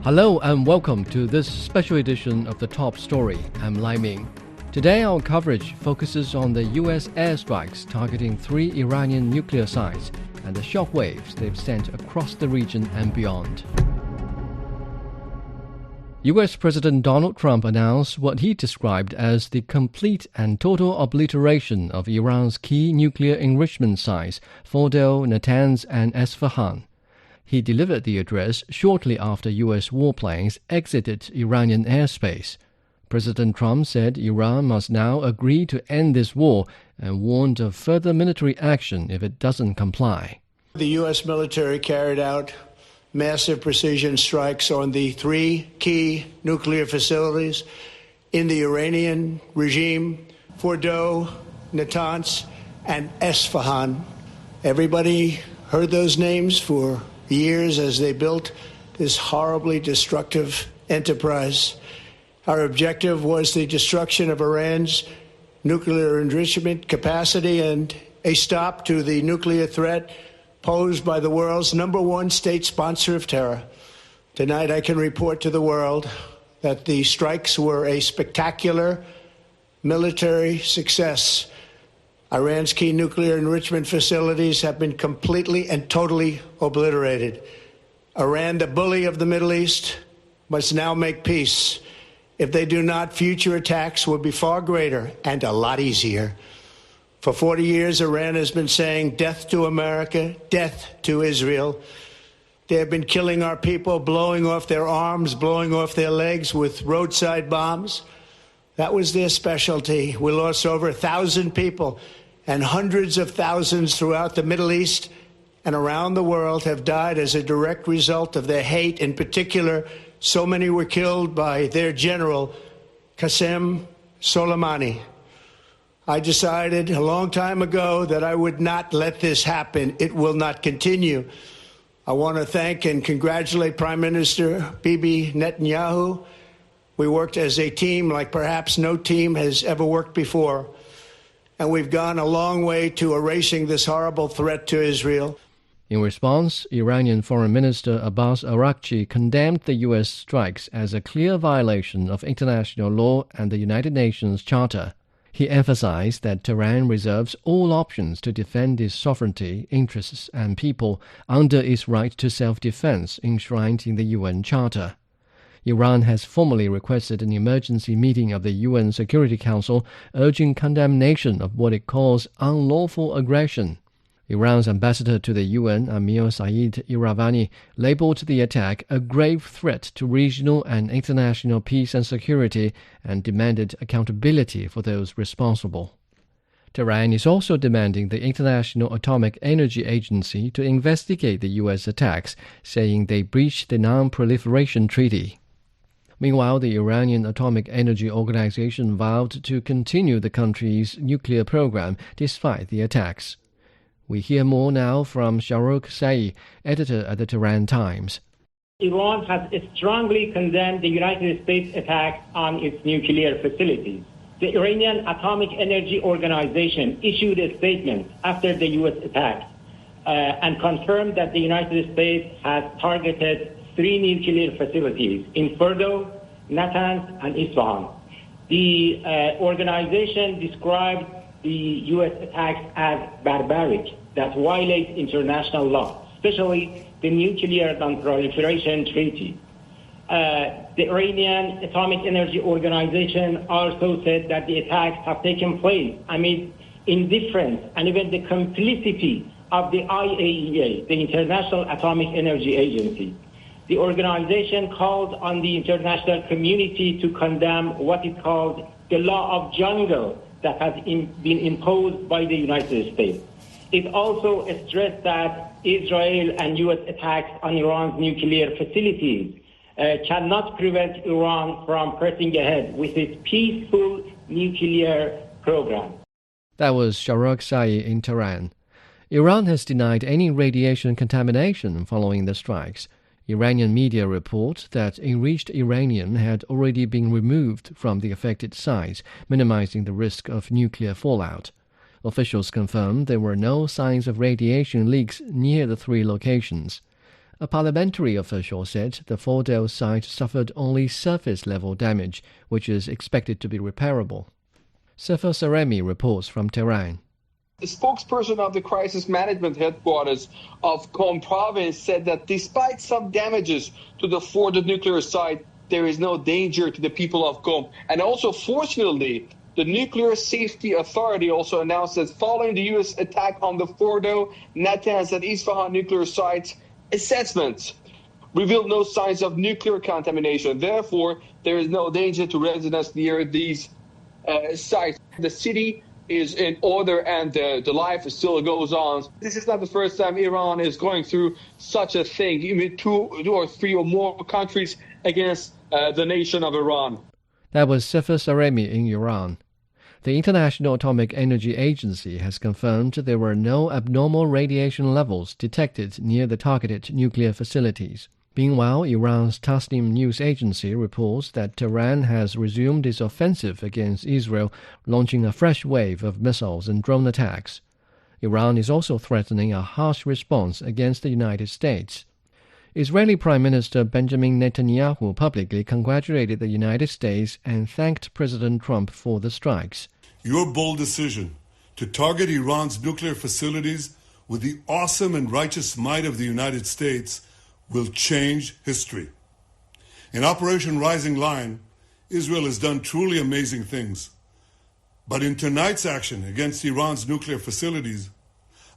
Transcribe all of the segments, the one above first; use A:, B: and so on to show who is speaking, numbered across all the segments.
A: Hello and welcome to this special edition of The Top Story. I'm Lai Ming. Today our coverage focuses on the US airstrikes targeting 3 Iranian nuclear sites and the shockwaves they've sent across the region and beyond. US President Donald Trump announced what he described as the complete and total obliteration of Iran's key nuclear enrichment sites, Fordow, Natanz and Esfahan. He delivered the address shortly after U.S. warplanes exited Iranian airspace. President Trump said Iran must now agree to end this war and warned of further military action if it doesn't comply.
B: The U.S. military carried out massive precision strikes on the 3 key nuclear facilities in the Iranian regime, Fordow, Natanz, and Esfahan. Everybody heard those names for years as they built this horribly destructive enterprise. Our objective was the destruction of Iran's nuclear enrichment capacity and a stop to the nuclear threat posed by the world's #1 state sponsor of terror. Tonight I can report to the world that the strikes were a spectacular military success. Iran's key nuclear enrichment facilities have been completely and totally obliterated. Iran, the bully of the Middle East, must now make peace. If they do not, future attacks will be far greater and a lot easier. For 40 years, Iran has been saying death to America, death to Israel. They have been killing our people, blowing off their arms, blowing off their legs with roadside bombs. That was their specialty. We lost over 1,000 people, and hundreds of thousands throughout the Middle East and around the world have died as a direct result of their hate. In particular, so many were killed by their general, Qasem Soleimani. I decided a long time ago that I would not let this happen. It will not continue. I want to thank and congratulate Prime Minister Bibi Netanyahu. We worked as a team like perhaps no team has ever worked before. And we've gone a long way to erasing this horrible threat to Israel.
A: In response, Iranian Foreign Minister Abbas Araghchi condemned the U.S. strikes as a clear violation of international law and the United Nations Charter. He emphasized that Tehran reserves all options to defend its sovereignty, interests and people under its right to self-defense enshrined in the UN Charter. Iran has formally requested an emergency meeting of the UN Security Council urging condemnation of what it calls unlawful aggression. Iran's ambassador to the UN, Amir Saeed Iravani, labeled the attack a grave threat to regional and international peace and security and demanded accountability for those responsible. Tehran is also demanding the International Atomic Energy Agency to investigate the U.S. attacks, saying they breached the Non-Proliferation Treaty. Meanwhile, the Iranian Atomic Energy Organization vowed to continue the country's nuclear program despite the attacks. We hear more now from Shahrukh Saeed, editor at the Tehran Times.
C: Iran has strongly condemned the United States attacks on its nuclear facilities. The Iranian Atomic Energy Organization issued a statement after the U.S. attacks and confirmed that the United States has targeted 3 nuclear facilities in Fordow, Natanz, and Isfahan. The organization described the U.S. attacks as barbaric, that violate international law, especially the Nuclear Non-Proliferation Treaty. The Iranian Atomic Energy Organization also said that the attacks have taken place amid indifference and even the complicity of the IAEA, the International Atomic Energy Agency. The organization called on the international community to condemn what it called the law of jungle that has been imposed by the United States. It also stressed that Israel and U.S. attacks on Iran's nuclear facilities cannot prevent Iran from pressing ahead with its peaceful nuclear program.
A: That was Shahrukh Saeed in Tehran. Iran has denied any radiation contamination following the strikes. Iranian media report that enriched uranium had already been removed from the affected sites, minimizing the risk of nuclear fallout. Officials confirmed there were no signs of radiation leaks near the 3 locations. A parliamentary official said the Fordow site suffered only surface-level damage, which is expected to be repairable. Sefer Saremi reports from Tehran.
D: The spokesperson of the crisis management headquarters of Qom province said that despite some damages to the Fordow nuclear site, there is no danger to the people of Qom. And also, fortunately, the Nuclear Safety Authority also announced that following the U.S. attack on the Fordow, Natanz, and Isfahan nuclear sites, assessments revealed no signs of nuclear contamination. Therefore, there is no danger to residents near these sites. The city is in order and the life still goes on. This is not the first time Iran is going through such a thing. Even two or three or more countries against the nation of Iran.
A: That was Sefer Saremi in Iran. The International Atomic Energy Agency has confirmed there were no abnormal radiation levels detected near the targeted nuclear facilities. Meanwhile, Iran's Tasnim news agency reports that Tehran has resumed its offensive against Israel, launching a fresh wave of missiles and drone attacks. Iran is also threatening a harsh response against the United States. Israeli Prime Minister Benjamin Netanyahu publicly congratulated the United States and thanked President Trump for the strikes.
E: Your bold decision to target Iran's nuclear facilities with the awesome and righteous might of the United States will change history. In Operation Rising Lion, Israel has done truly amazing things. But in tonight's action against Iran's nuclear facilities,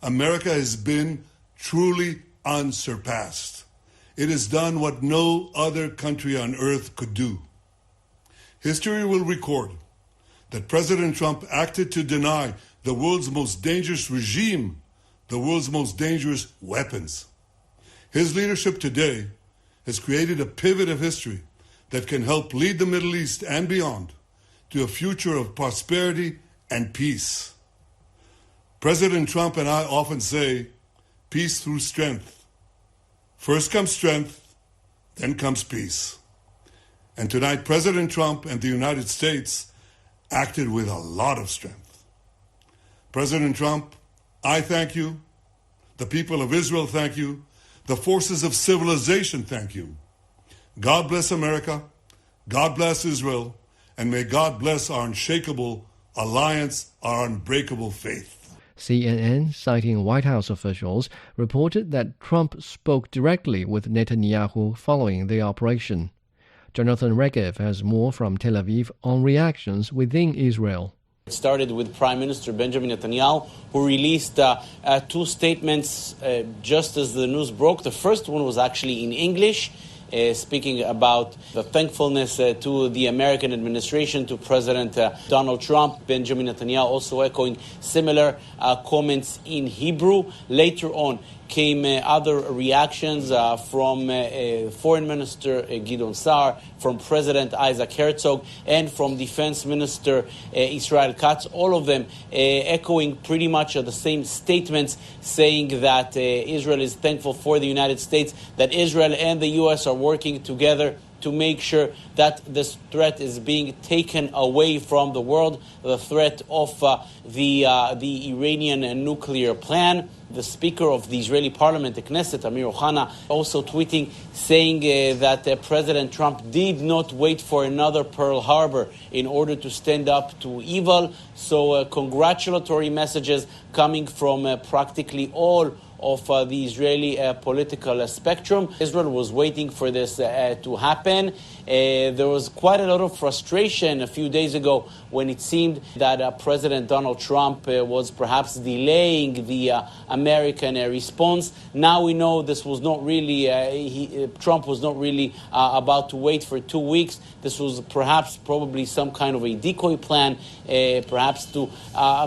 E: America has been truly unsurpassed. It has done what no other country on earth could do. History will record that President Trump acted to deny the world's most dangerous regime the world's most dangerous weapons. His leadership today has created a pivot of history that can help lead the Middle East and beyond to a future of prosperity and peace. President Trump and I often say, peace through strength. First comes strength, then comes peace. And tonight, President Trump and the United States acted with a lot of strength. President Trump, I thank you. The people of Israel thank you. The forces of civilization thank you. God bless America. God bless Israel. And may God bless our unshakable alliance, our unbreakable faith.
A: CNN, citing White House officials, reported that Trump spoke directly with Netanyahu following the operation. Jonathan Regev has more from Tel Aviv on reactions within Israel.
F: It started with Prime Minister Benjamin Netanyahu, who released two statements just as the news broke. The first one was actually in English, speaking about the thankfulness to the American administration, to President Donald Trump. Benjamin Netanyahu also echoing similar comments in Hebrew. Later on came other reactions from Foreign Minister Gideon Sa'ar, from President Isaac Herzog, and from Defense Minister Israel Katz, all of them echoing pretty much the same statements, saying that Israel is thankful for the United States, that Israel and the U.S. are working together to make sure that this threat is being taken away from the world, the threat of the Iranian nuclear plan. The Speaker of the Israeli Parliament, the Knesset, Amir Ohana, also tweeting, saying that President Trump did not wait for another Pearl Harbor in order to stand up to evil. So congratulatory messages coming from practically all of the Israeli political spectrum. Israel was waiting for this to happen. There was quite a lot of frustration a few days ago when it seemed that President Donald Trump was perhaps delaying the American response. Now we know this was not really, Trump was not really about to wait for 2 weeks. This was probably some kind of a decoy plan, perhaps to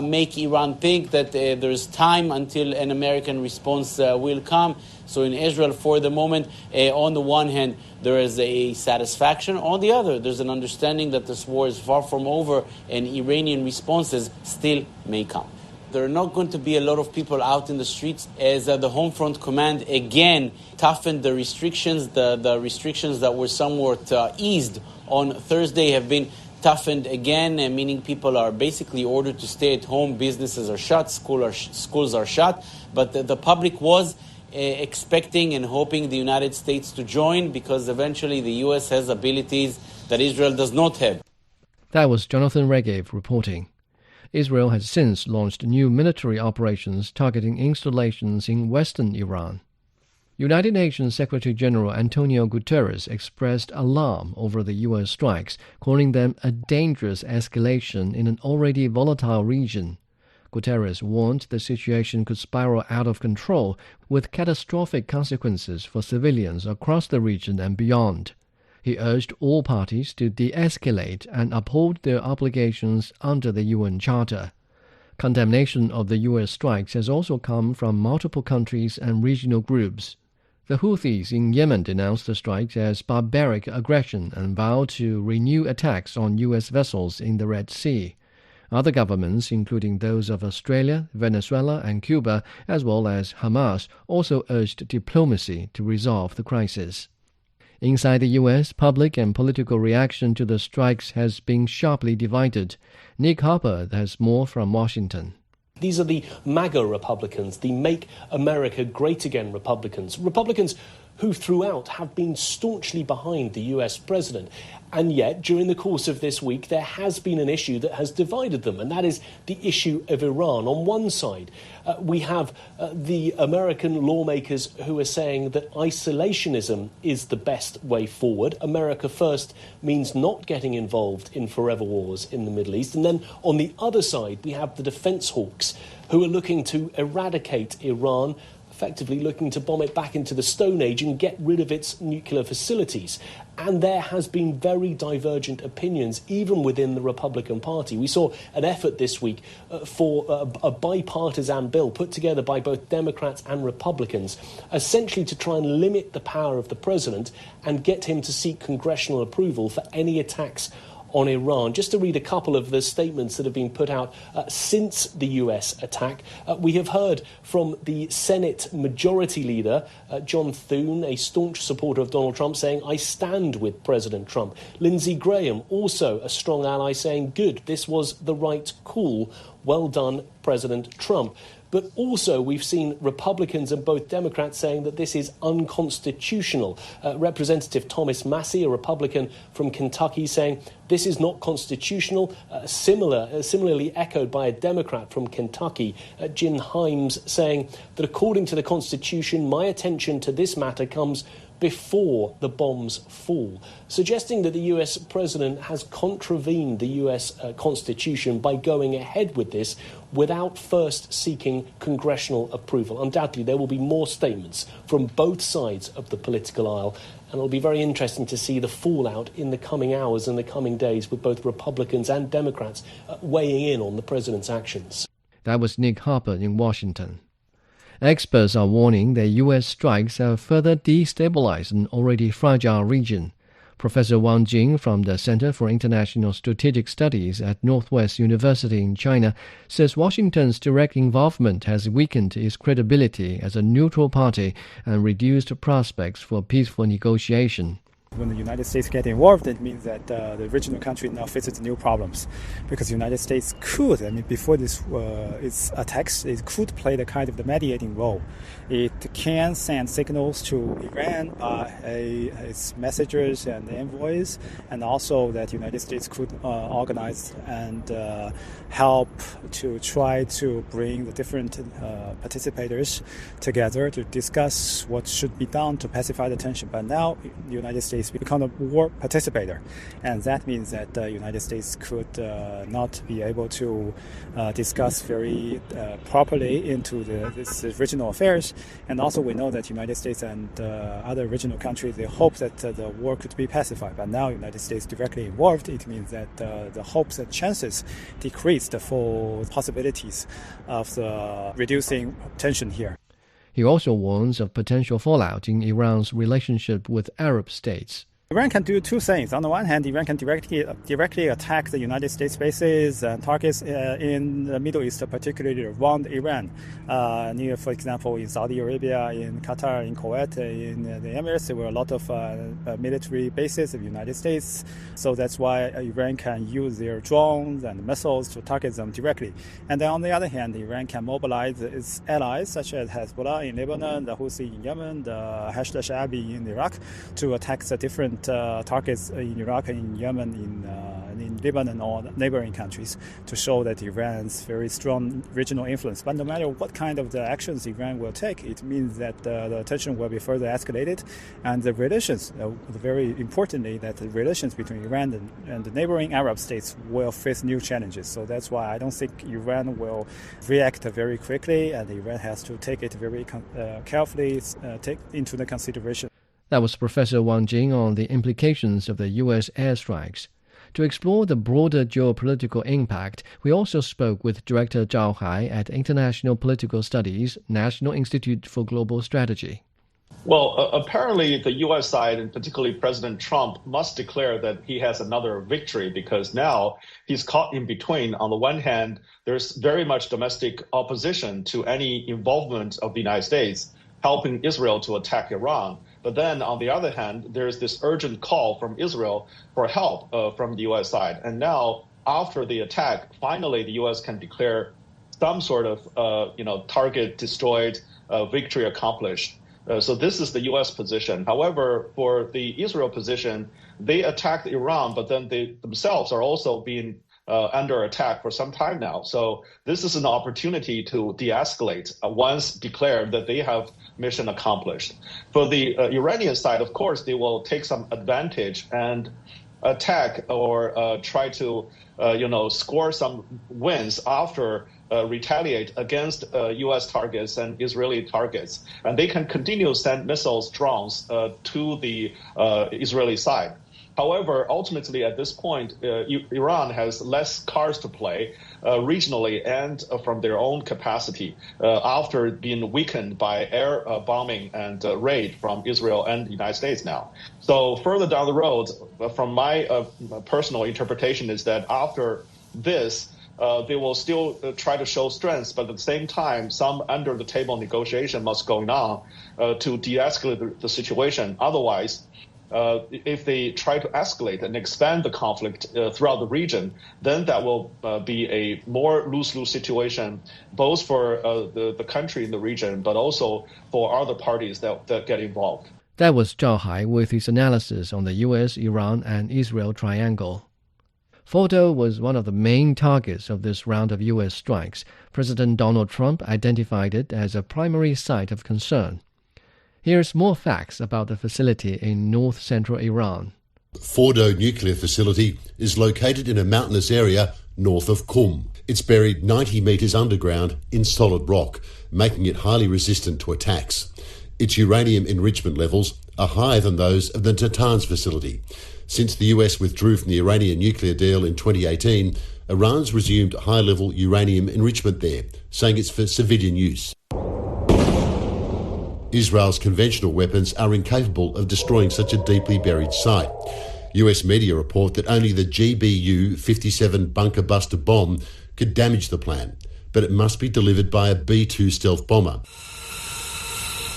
F: make Iran think that there's time until an American response will come. So in Israel, for the moment, on the one hand, there is a satisfaction. On the other, there's an understanding that this war is far from over and Iranian responses still may come. There are not going to be a lot of people out in the streets as the Home Front Command again toughened the restrictions. The restrictions that were somewhat eased on Thursday have been toughened again, meaning people are basically ordered to stay at home. Businesses are shut, schools are shut. But the public was expecting and hoping the United States to join, because eventually the U.S. has abilities that Israel does not have.
A: That was Jonathan Regev reporting. Israel has since launched new military operations targeting installations in western Iran. United Nations Secretary-General Antonio Guterres expressed alarm over the U.S. strikes, calling them a dangerous escalation in an already volatile region. Guterres warned the situation could spiral out of control, with catastrophic consequences for civilians across the region and beyond. He urged all parties to de-escalate and uphold their obligations under the UN Charter. Condemnation of the U.S. strikes has also come from multiple countries and regional groups. The Houthis in Yemen denounced the strikes as barbaric aggression and vowed to renew attacks on U.S. vessels in the Red Sea. Other governments, including those of Australia, Venezuela, and Cuba, as well as Hamas, also urged diplomacy to resolve the crisis. Inside the U.S., public and political reaction to the strikes has been sharply divided. Nick Harper has more from Washington.
G: These are the MAGA Republicans, the Make America Great Again Republicans. Republicans who throughout have been staunchly behind the US president. And yet, during the course of this week, there has been an issue that has divided them, and that is the issue of Iran. On one side, we have the American lawmakers who are saying that isolationism is the best way forward. America first means not getting involved in forever wars in the Middle East. And then on the other side, we have the defense hawks who are looking to eradicate Iran, effectively looking to bomb it back into the Stone Age and get rid of its nuclear facilities. And there has been very divergent opinions, even within the Republican Party. We saw an effort this week for a bipartisan bill put together by both Democrats and Republicans, essentially to try and limit the power of the president and get him to seek congressional approval for any attacks on Iran. Just to read a couple of the statements that have been put out since the US attack, we have heard from the Senate Majority Leader, John Thune, a staunch supporter of Donald Trump, saying, "I stand with President Trump." Lindsey Graham, also a strong ally, saying, "Good, this was the right call. Well done, President Trump." But also we've seen Republicans and both Democrats saying that this is unconstitutional. Representative Thomas Massey, a Republican from Kentucky, saying this is not constitutional. Similarly echoed by a Democrat from Kentucky, Jim Himes, saying that according to the Constitution, my attention to this matter comes before the bombs fall, suggesting that the US president has contravened the US Constitution by going ahead with this without first seeking congressional approval. Undoubtedly, there will be more statements from both sides of the political aisle, and it'll be very interesting to see the fallout in the coming hours and the coming days with both Republicans and Democrats weighing in on the president's actions.
A: That was Nick Harper in Washington. Experts are warning that U.S. strikes have further destabilized an already fragile region. Professor Wang Jing from the Center for International Strategic Studies at Northwest University in China says Washington's direct involvement has weakened its credibility as a neutral party and reduced prospects for peaceful negotiation.
H: When the United States get involved, it means that the regional country now faces new problems, because the United States could, before its attacks, it could play the kind of the mediating role. It can send signals to Iran by its messengers and envoys, and also that the United States could organize and help to try to bring the different participators together to discuss what should be done to pacify the tension. But now the United States become a war participator, and that means that the United States could not be able to discuss very properly into this regional affairs. And also we know that the United States and other regional countries, they hope that the war could be pacified. But now the United States directly involved, it means that the hopes and chances decreased for possibilities of reducing tension here.
A: He also warns of potential fallout in Iran's relationship with Arab states.
H: Iran can do two things. On the one hand, Iran can directly attack the United States bases and targets in the Middle East, particularly around Iran, near, for example, in Saudi Arabia, in Qatar, in Kuwait, in the Emirates. There were a lot of military bases of the United States. So that's why Iran can use their drones and missiles to target them directly. And then on the other hand, Iran can mobilize its allies, such as Hezbollah in Lebanon, the Houthi in Yemen, the Hashd al-Sha'abi in Iraq, to attack the different targets in Iraq, in Yemen, in Lebanon, or neighboring countries, to show that Iran's very strong regional influence. But no matter what kind of the actions Iran will take, it means that the tension will be further escalated, and the relations, very importantly, that the relations between Iran and the neighboring Arab states will face new challenges. So that's why I don't think Iran will react very quickly, and Iran has to take it very carefully, take into the consideration.
A: That was Professor Wang Jing on the implications of the U.S. airstrikes. To explore the broader geopolitical impact, we also spoke with Director Zhao Hai at International Political Studies, National Institute for Global Strategy.
I: Well, apparently the U.S. side, and particularly President Trump, must declare that he has another victory, because now he's caught in between. On the one hand, there's very much domestic opposition to any involvement of the United States helping Israel to attack Iran. But then, on the other hand, there's this urgent call from Israel for help from the U.S. side. And now, after the attack, finally the U.S. can declare some sort of target destroyed, victory accomplished. So this is the U.S. position. However, for the Israel position, they attacked Iran, but then they themselves are also being under attack for some time now. So this is an opportunity to de-escalate once declared that they have mission accomplished. For the Iranian side, of course, they will take some advantage and attack or try to score some wins after retaliate against U.S. targets and Israeli targets. And they can continue to send missiles, drones to the Israeli side. However, ultimately at this point, Iran has less cards to play regionally and from their own capacity after being weakened by air bombing and raid from Israel and the United States now. So further down the road, from my personal interpretation, is that after this, they will still try to show strength, but at the same time, some under-the-table negotiation must go on to de-escalate the situation. Otherwise, if they try to escalate and expand the conflict throughout the region, then that will be a more lose-lose situation, both for the country in the region, but also for other parties that get involved.
A: That was Zhao Hai with his analysis on the U.S., Iran, and Israel triangle. Fordo was one of the main targets of this round of U.S. strikes. President Donald Trump identified it as a primary site of concern. Here's more facts about the facility in north-central Iran.
J: Fordo nuclear facility is located in a mountainous area north of Qum. It's buried 90 metres underground in solid rock, making it highly resistant to attacks. Its uranium enrichment levels are higher than those of the Natanz facility. Since the US withdrew from the Iranian nuclear deal in 2018, Iran's resumed high-level uranium enrichment there, saying it's for civilian use. Israel's conventional weapons are incapable of destroying such a deeply buried site. US media report that only the GBU-57 bunker buster bomb could damage the plant, but it must be delivered by a B-2 stealth bomber.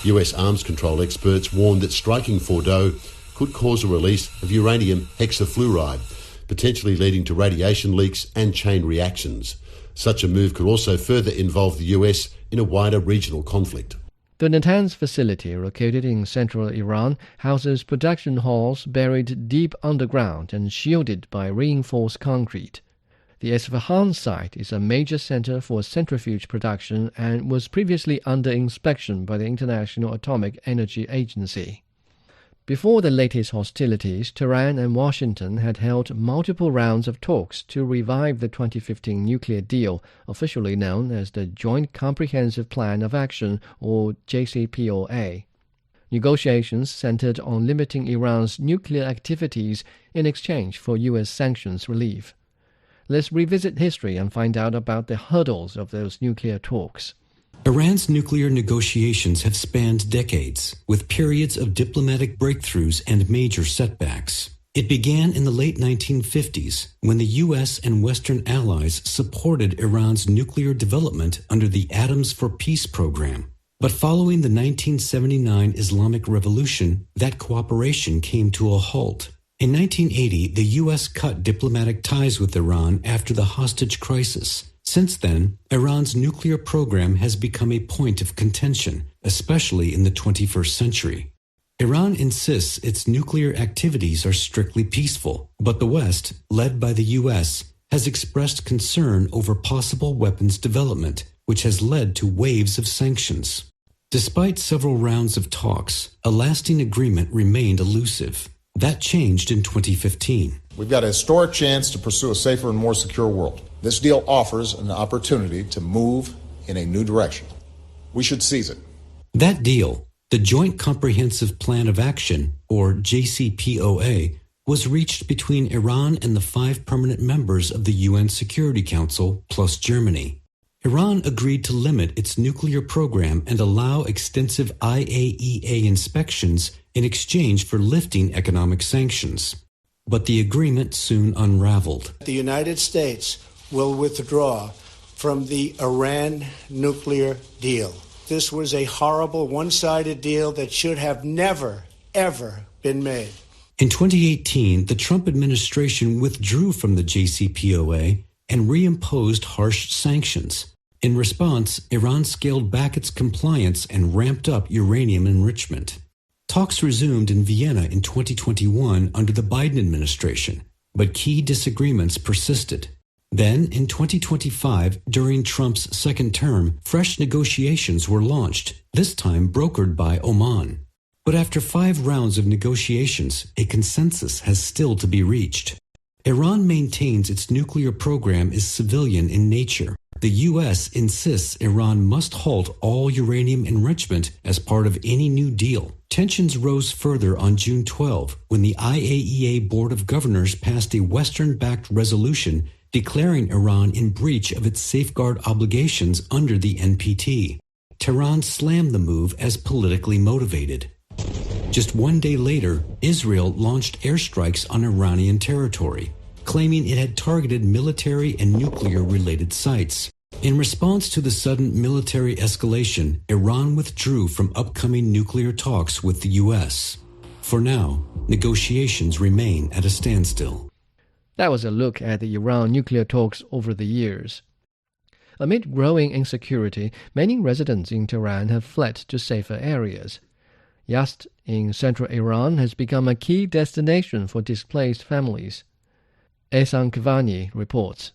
J: US arms control experts warned that striking Fordo could cause a release of uranium hexafluoride, potentially leading to radiation leaks and chain reactions. Such a move could also further involve the US in a wider regional conflict.
A: The Natanz facility, located in central Iran, houses production halls buried deep underground and shielded by reinforced concrete. The Isfahan site is a major center for centrifuge production and was previously under inspection by the International Atomic Energy Agency. Before the latest hostilities, Tehran and Washington had held multiple rounds of talks to revive the 2015 nuclear deal, officially known as the Joint Comprehensive Plan of Action, or JCPOA. Negotiations centered on limiting Iran's nuclear activities in exchange for U.S. sanctions relief. Let's revisit history and find out about the hurdles of those nuclear talks.
K: Iran's nuclear negotiations have spanned decades, with periods of diplomatic breakthroughs and major setbacks. It began in the late 1950s, when the U.S. and Western allies supported Iran's nuclear development under the Atoms for Peace program. But following the 1979 Islamic Revolution, that cooperation came to a halt. In 1980, the U.S. cut diplomatic ties with Iran after the hostage crisis. Since then, Iran's nuclear program has become a point of contention, especially in the 21st century. Iran insists its nuclear activities are strictly peaceful, but the West, led by the U.S., has expressed concern over possible weapons development, which has led to waves of sanctions. Despite several rounds of talks, a lasting agreement remained elusive. That changed in 2015.
L: We've got a historic chance to pursue a safer and more secure world. This deal offers an opportunity to move in a new direction. We should seize it.
K: That deal, the Joint Comprehensive Plan of Action, or JCPOA, was reached between Iran and the 5 permanent members of the UN Security Council, plus Germany. Iran agreed to limit its nuclear program and allow extensive IAEA inspections in exchange for lifting economic sanctions. But the agreement soon unraveled.
B: The United States will withdraw from the Iran nuclear deal. This was a horrible one-sided deal that should have never, ever been made.
K: In 2018, the Trump administration withdrew from the JCPOA and reimposed harsh sanctions. In response, Iran scaled back its compliance and ramped up uranium enrichment. Talks resumed in Vienna in 2021 under the Biden administration, but key disagreements persisted. Then, in 2025, during Trump's second term, fresh negotiations were launched, this time brokered by Oman. But after 5 rounds of negotiations, a consensus has still to be reached. Iran maintains its nuclear program is civilian in nature. The U.S. insists Iran must halt all uranium enrichment as part of any new deal. Tensions rose further on June 12 when the IAEA Board of Governors passed a Western-backed resolution declaring Iran in breach of its safeguard obligations under the NPT. Tehran slammed the move as politically motivated. Just 1 day later, Israel launched airstrikes on Iranian territory, claiming it had targeted military and nuclear-related sites. In response to the sudden military escalation, Iran withdrew from upcoming nuclear talks with the U.S. For now, negotiations remain at a standstill.
A: That was a look at the Iran nuclear talks over the years. Amid growing insecurity, many residents in Tehran have fled to safer areas. Yazd in central Iran has become a key destination for displaced families. Ehsan Kavani reports.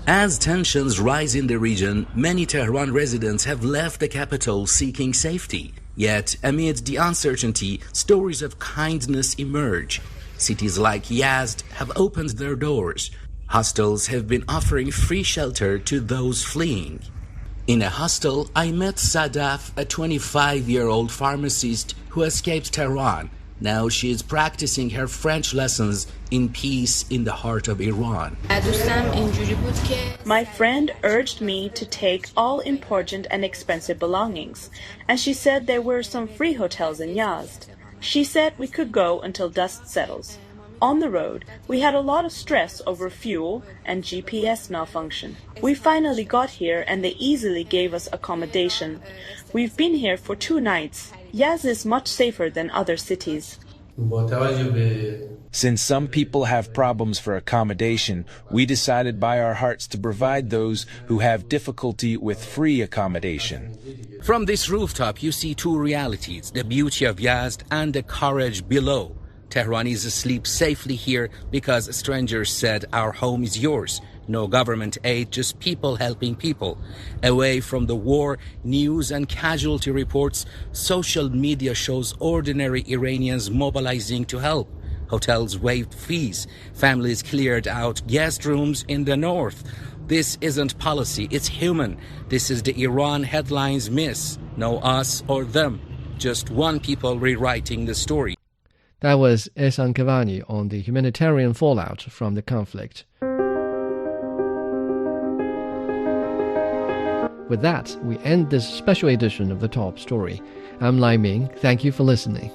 M: As tensions rise in the region, many Tehran residents have left the capital seeking safety. Yet, amid the uncertainty, stories of kindness emerge. Cities like Yazd have opened their doors. Hostels have been offering free shelter to those fleeing. In a hostel, I met Sadaf, a 25-year-old pharmacist who escaped Tehran. Now she is practicing her French lessons in peace in the heart of Iran.
N: My friend urged me to take all important and expensive belongings, and she said there were some free hotels in Yazd. She said we could go until dust settles. On the road, we had a lot of stress over fuel and GPS malfunction. We finally got here and they easily gave us accommodation. We've been here for 2 nights. Yazd is much safer than other cities.
O: Since some people have problems for accommodation, we decided by our hearts to provide those who have difficulty with free accommodation.
M: From this rooftop, you see 2 realities, the beauty of Yazd and the courage below. Tehranis sleep safely here because strangers said our home is yours. No government aid, just people helping people. Away from the war, news and casualty reports, social media shows ordinary Iranians mobilizing to help. Hotels waived fees. Families cleared out guest rooms in the north. This isn't policy, it's human. This is the Iran headlines miss. No us or them. Just one people rewriting the story.
A: That was Ehsan Kavani on the humanitarian fallout from the conflict. with that, we end this special edition of The Top Story. I'm Lai Ming. Thank you for listening.